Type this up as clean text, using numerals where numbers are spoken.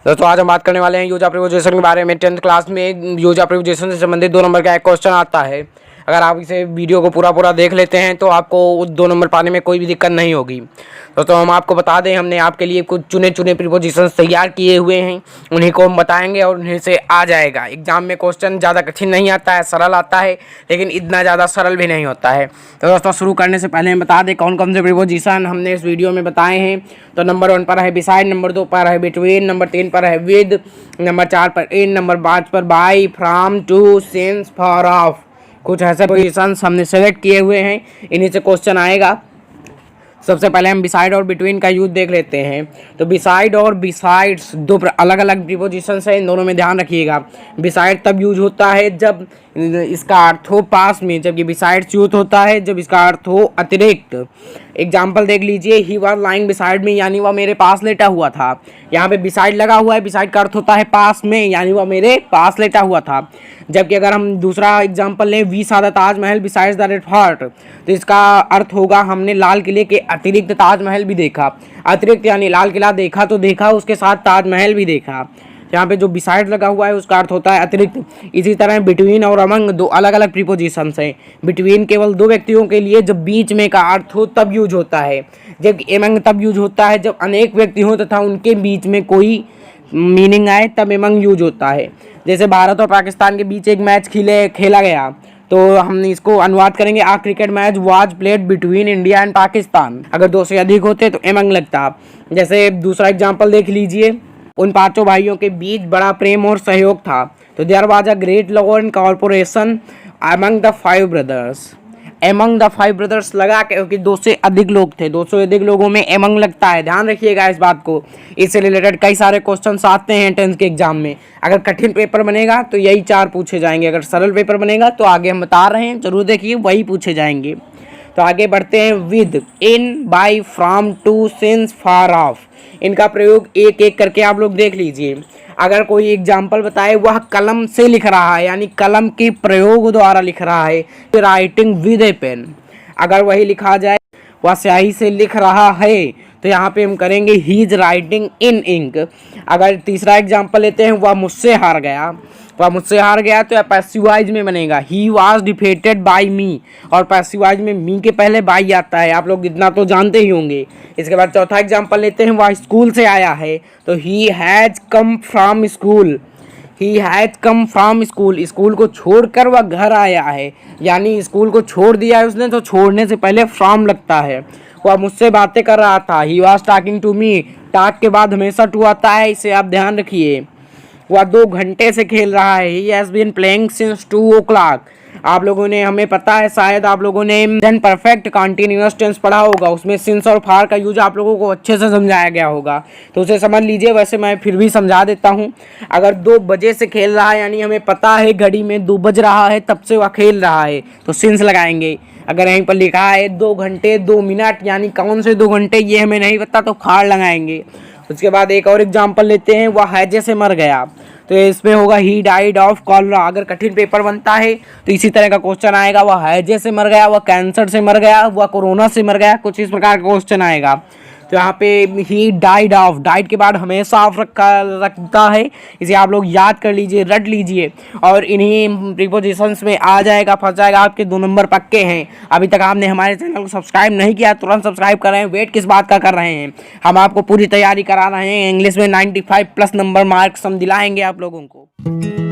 दोस्तों आज हम बात करने वाले हैं यूज प्रिपोजिशन के बारे में। 10th क्लास में यूज प्रिपोजिशन से संबंधित 2 नंबर का एक क्वेश्चन आता है। अगर आप इसे वीडियो को पूरा देख लेते हैं तो आपको 2 नंबर पाने में कोई भी दिक्कत नहीं होगी। दोस्तों हम आपको बता दें, हमने आपके लिए कुछ चुने प्रिपोजिशंस तैयार किए हुए हैं, उन्हीं को हम बताएंगे और उन्हीं से आ जाएगा। एग्जाम में क्वेश्चन ज़्यादा कठिन नहीं आता है, सरल आता है, लेकिन इतना ज़्यादा सरल भी नहीं होता है। तो दोस्तों शुरू करने से पहले हम बता दें कौन कौन से प्रिपोजिशन हमने इस वीडियो में बताए हैं। तो नंबर 1 पर है बिसाइड, नंबर 2 पर है बिटवीन, नंबर 3 पर है विद, नंबर 4 पर इन, नंबर 5 पर by, from, to, since, for, of. कुछ ऐसे पोजीशंस हमने सेलेक्ट किए हुए हैं, इन्हीं से क्वेश्चन आएगा। सबसे पहले हम बिसाइड और बिटवीन का यूज देख लेते हैं। तो बिसाइड और बिसाइड्स दो अलग अलग प्रीपोजिशंस हैं, इन दोनों में ध्यान रखिएगा। बिसाइड तब यूज होता है जब इसका अर्थ हो पास में, जबकि बिसाइड्स यूज होता है जब इसका अर्थ हो अतिरिक्त। एग्जाम्पल देख लीजिए, he was lying beside me, यानी वह मेरे पास लेटा हुआ था। यहाँ पे बिसाइड लगा हुआ है, बिसाइड का अर्थ होता है पास में, यानी वह मेरे पास लेटा हुआ था। जबकि अगर हम दूसरा एग्जाम्पल लें, वी सादा Taj Mahal besides the red fort, तो इसका अर्थ होगा हमने लाल किले के अतिरिक्त ताजमहल भी देखा। अतिरिक्त यानी लाल किला देखा तो देखा, उसके साथ ताजमहल भी देखा। यहाँ पे जो बिसाइड लगा हुआ है उसका अर्थ होता है अतिरिक्त। इसी तरह बिटवीन और अमंग दो अलग अलग प्रीपोजिशंस हैं। बिटवीन केवल 2 व्यक्तियों के लिए जब बीच में का अर्थ हो तब यूज होता है, जबकि अमंग तब यूज होता है जब अनेक व्यक्ति हों तथा उनके बीच में कोई मीनिंग आए, तब अमंग यूज होता है। जैसे भारत और पाकिस्तान के बीच एक मैच खेला गया, तो हम इसको अनुवाद करेंगे, आ cricket match was played between India and Pakistan. अगर 2 से अधिक होते तो अमंग लगता। जैसे दूसरा एग्जाम्पल देख लीजिए, उन 5 भाइयों के बीच बड़ा प्रेम और सहयोग था। तो there was a great love and corporation among the 5 brothers. Among the 5 brothers लगा क्योंकि 2 से अधिक लोग थे, 2 से अधिक लोगों में एमंग लगता है, ध्यान रखिएगा इस बात को। इससे रिलेटेड कई सारे क्वेश्चंस आते हैं 10th के एग्जाम में। अगर कठिन पेपर बनेगा तो यही 4 पूछे जाएंगे, अगर सरल पेपर बनेगा तो आगे हम बता रहे हैं, जरूर देखिए वही पूछे जाएंगे। तो आगे बढ़ते हैं। With, in, by, from, to, since, for of, इनका प्रयोग एक एक करके आप लोग देख लीजिए। अगर कोई एग्जाम्पल बताए वह कलम से लिख रहा है, यानी कलम के प्रयोग द्वारा लिख रहा है, राइटिंग विद ए पेन। अगर वही लिखा जाए वह स्याही से लिख रहा है, तो यहाँ पे हम करेंगे he is writing in ink. अगर तीसरा एग्जाम्पल लेते हैं, वह मुझसे हार गया, वह मुझसे हार गया, तो पैसिवाइज में बनेगा ही वॉज डिफेटेड बाई मी, और पैसिवाइज में मी के पहले बाई आता है, आप लोग इतना तो जानते ही होंगे। इसके बाद चौथा एग्जाम्पल लेते हैं, वह स्कूल से आया है, तो he has come from school. He has come from school, school को छोड़कर वह घर आया है, यानी स्कूल को छोड़ दिया है उसने, तो छोड़ने से पहले फ्रॉम लगता है। वह मुझसे बातें कर रहा था, he was talking to me, talk के बाद हमेशा टू आता है, इसे आप ध्यान रखिए। वह 2 घंटे से खेल रहा है, he has been playing since 2 o'clock। आप लोगों ने, हमें पता है शायद आप लोगों ने देन परफेक्ट कंटीन्यूअस टेंस पढ़ा होगा, उसमें सिंस और फार का यूज आप लोगों को अच्छे से समझाया गया होगा, तो उसे समझ लीजिए। वैसे मैं फिर भी समझा देता हूँ। अगर 2 बजे से खेल रहा है, यानी हमें पता है घड़ी में 2 बज रहा है, तब से वह खेल रहा है, तो सिंस लगाएंगे। अगर यहीं पर लिखा है 2 घंटे 2 मिनट, यानी कौन से 2 घंटे ये हमें नहीं पता, तो फार लगाएंगे। उसके बाद एक और एग्जाम्पल लेते हैं, वह हैजे से मर गया, तो इसमें होगा ही डाइड ऑफ कॉलरा। अगर कठिन पेपर बनता है तो इसी तरह का क्वेश्चन आएगा, वह हैजे से मर गया, वह कैंसर से मर गया, वह कोरोना से मर गया, कुछ इस प्रकार का क्वेश्चन आएगा। तो यहाँ पे ही डाइड ऑफ, डाइड के बाद हमेशा ऑफ रखता है, इसे आप लोग याद कर लीजिए, रट लीजिए, और इन्हीं प्रीपोजिशंस में आ जाएगा, फंस जाएगा। आपके 2 नंबर पक्के हैं। अभी तक आपने हमारे चैनल को सब्सक्राइब नहीं किया, तुरंत सब्सक्राइब कर रहे हैं, वेट किस बात का कर रहे हैं। हम आपको पूरी तैयारी करा रहे हैं, इंग्लिश में 95+ नंबर मार्क्स हम दिलाएंगे आप लोगों को।